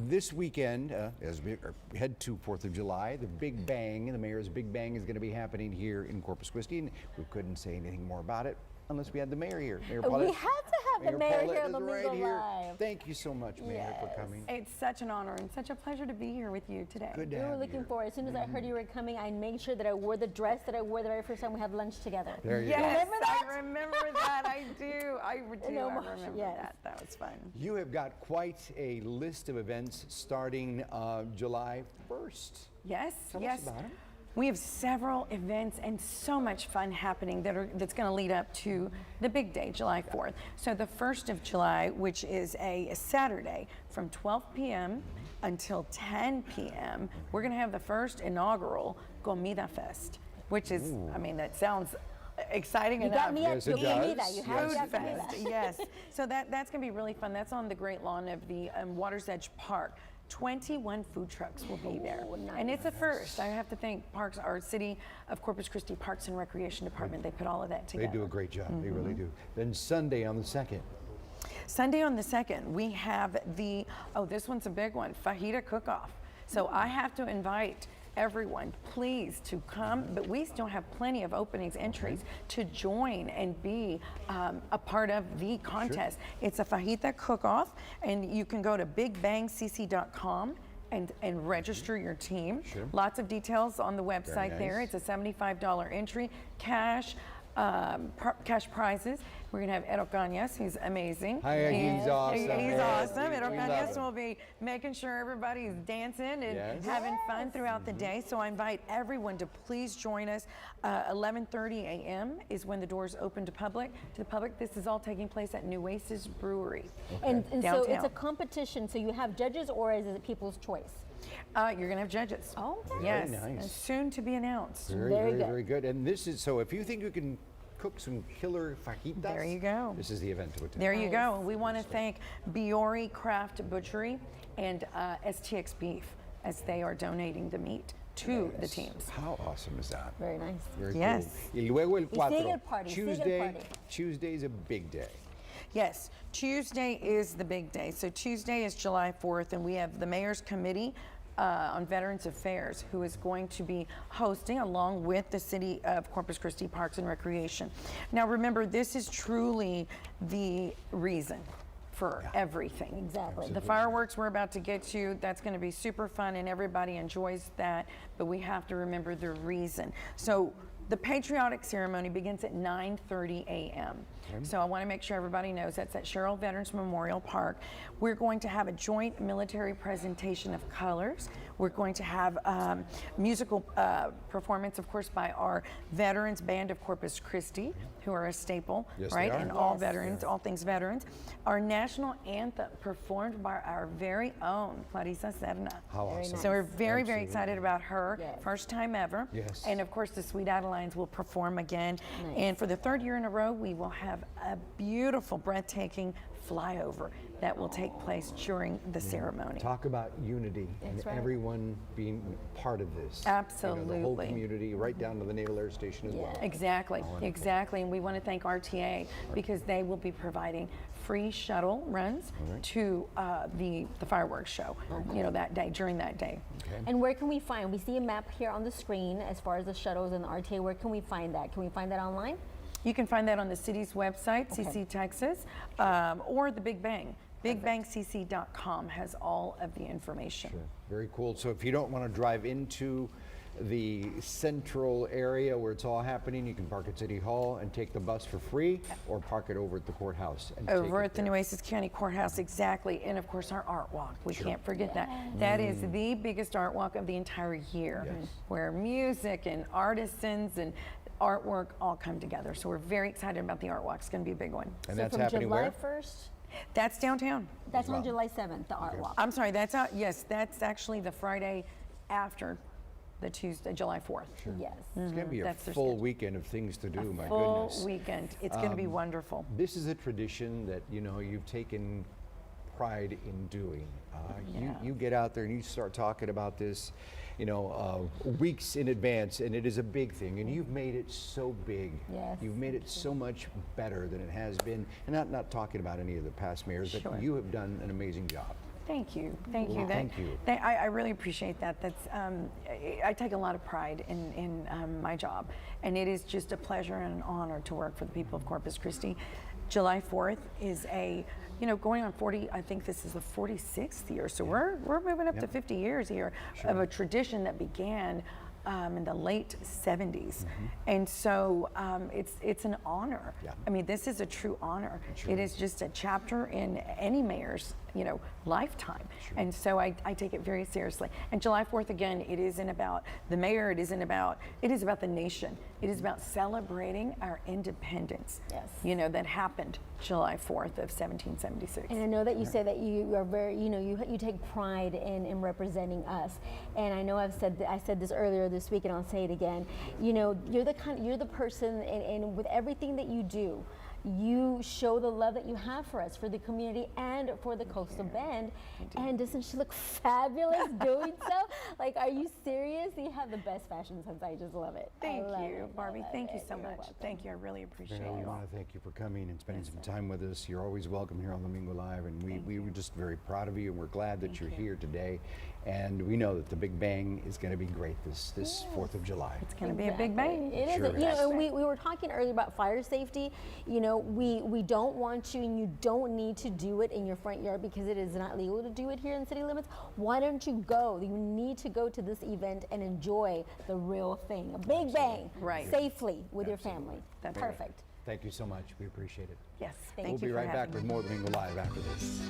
this weekend, as we head to 4th of July, the Big Bang, the mayor's Big Bang is going to be happening here in Corpus Christi. And we couldn't say anything more about it unless we had the mayor here. Mayor Paulette. We had to have the mayor here on Domingo Live. Thank you so much, Mayor, for coming. It's such an honor and such a pleasure to be here with you today. Good to We have were you looking here. forward. As soon as I heard you were coming, I made sure that I wore the dress that I wore the very first time we had lunch together. There you Yes, go. Remember that? I remember that. I do. I remember yes. that. That was fun. You have got quite a list of events starting July 1st. Yes, Tell yes. us about it. We have several events and so much fun happening that's going to lead up to the big day, July 4th. So the 1st of July, which is a Saturday from 12 p.m. until 10 p.m., we're going to have the first inaugural Comida Fest, which is, I mean, that sounds exciting You enough. got me Yes, at it comida. does. You have Yes, to it have does. comida. Yes. So that's going to be really fun. That's on the great lawn of the Water's Edge Park. 21 food trucks will be there. And it's a first. I have to thank our City of Corpus Christi Parks and Recreation Department. They put all of that together. They do a great job. They really do. Then Sunday on the 2nd. Sunday on the 2nd, we have this one's a big one, fajita cook-off. So I have to invite everyone, please, to come, but we still have plenty of openings, entries to join and be a part of the contest. It's a fajita cook-off, and you can go to bigbangcc.com and register your team. Sure. Lots of details on the website nice. there. It's a $75 entry, cash prizes. We're going to have Edo Cañas, who's amazing. Hi, he's awesome. He's Yes, awesome. Edo we love Cañas him. will be making sure everybody's dancing and Yes. having fun throughout the day. So I invite everyone to please join us. 11:30 a.m. is when the doors open to the public. This is all taking place at Nueces Brewery. And so it's Downtown. a competition. So you have judges, or is it people's choice? You're going to have judges. Oh, okay. Yes, Very nice. and soon to be announced. Very good. And this is, so if you think you can cook some killer fajitas, There you go. This is the event to attend. There you go. And we want to thank Biori Craft Butchery and STX Beef as they are donating the meat to the teams. How awesome is that? Very nice. Very Yes. cool. Y luego el 4. sigue el party, sigue el party. Tuesday's a big day. Yes, Tuesday is the big day. So Tuesday is July 4th, and we have the Mayor's Committee on Veterans Affairs, who is going to be hosting along with the City of Corpus Christi Parks and Recreation. Now remember, this is truly the reason for everything. Exactly. The fireworks we're about to get to, that's going to be super fun and everybody enjoys that, but we have to remember the reason. So the patriotic ceremony begins at 9:30 a.m. So I want to make sure everybody knows that's at Sherrill Veterans Memorial Park. We're going to have a joint military presentation of colors. We're going to have musical performance, of course, by our Veterans Band of Corpus Christi, who are a staple, Yes, right? they are. And all veterans, all things veterans. Our national anthem performed by our very own Clarissa Serna. How awesome. So we're very, very Absolutely. excited about her. Yes. First time ever. Yes. And of course, the Sweet Adelines will perform again. Nice. And for the 3rd year in a row, we will have a beautiful, breathtaking flyover that will take place during the ceremony. Talk about unity and right. everyone being part of this. Absolutely. The whole community, right down to the Naval Air Station as well. Exactly, exactly. And we want to thank RTA because they will be providing free shuttle runs to the fireworks show, that day, during that day. And where can we find? We see a map here on the screen as far as the shuttles and the RTA. Where can we find that? Can we find that online? You can find that on the city's website, CC Texas, or the Big Bang. BigBangCC.com has all of the information. Sure. Very cool. So if you don't want to drive into the central area where it's all happening, you can park at City Hall and take the bus for free, or park it over at the courthouse. And take Over it at the there. Nueces County Courthouse, exactly. And of course, our art walk. We can't forget that. That is the biggest art walk of the entire year, Yes. where music and artisans and artwork all come together. So we're very excited about the art walk. It's going to be a big one. And So that's from happening July where? 1st, That's downtown. that's on July 7th, the art walk. I'm sorry, that's out. Yes, that's actually the Friday after the Tuesday, July 4th. Yes. It's going to be a That's their full schedule. weekend of things to do, my Full goodness. weekend. It's going to be wonderful. This is a tradition that, you've taken pride in doing. You get out there and you start talking about this, weeks in advance, and it is a big thing. And you've made it so big. Yes. You've made it so much better than it has been. And not talking about any of the past mayors, Sure. but you have done an amazing job. Thank you. Thank you. Well, thank you. I really appreciate that. That's I take a lot of pride in my job, and it is just a pleasure and an honor to work for the people of Corpus Christi. July 4th is going on 40. I think this is the 46th year, so we're moving up to 50 years here of a tradition that began in the late 70s, and so it's an honor. Yeah. I mean, this is a true honor. Sure It is just a chapter in any mayor's lifetime, and so I take it very seriously. And July 4th, again, it isn't about the mayor. It is about the nation. It is about celebrating our independence. Yes. That happened July 4th of 1776. And I know that you say that you are very, you take pride in representing us. And I know I said this earlier this week, and I'll say it again. You're the person, and with everything that you do, you show the love that you have for us, for the community, and for the Coastal Bend. And doesn't she look fabulous doing so? Like, are you serious? You have the best fashion sense. I just love it. Thank I love you, it. Barbie. Thank you so You're much. welcome. Thank you. I really appreciate We you all. want to thank you for coming and spending some time with us. You're always welcome here on Domingo Live, and we were just very proud of you, and we're glad that you're here today. And we know that the Big Bang is going to be great this 4th of July. It's going to be a big bang. It is. Sure it is. And we were talking earlier about fire safety. We don't want you, and you don't need to do it in your front yard because it is not legal to do it here in city limits. Why don't you go? You need to go to this event and enjoy the real thing, a Big Bang, safely with your family. That's perfect. Thank you so much. We appreciate it. Yes. Thank Thank We'll you be for right back having with me. more Domingo Live after this.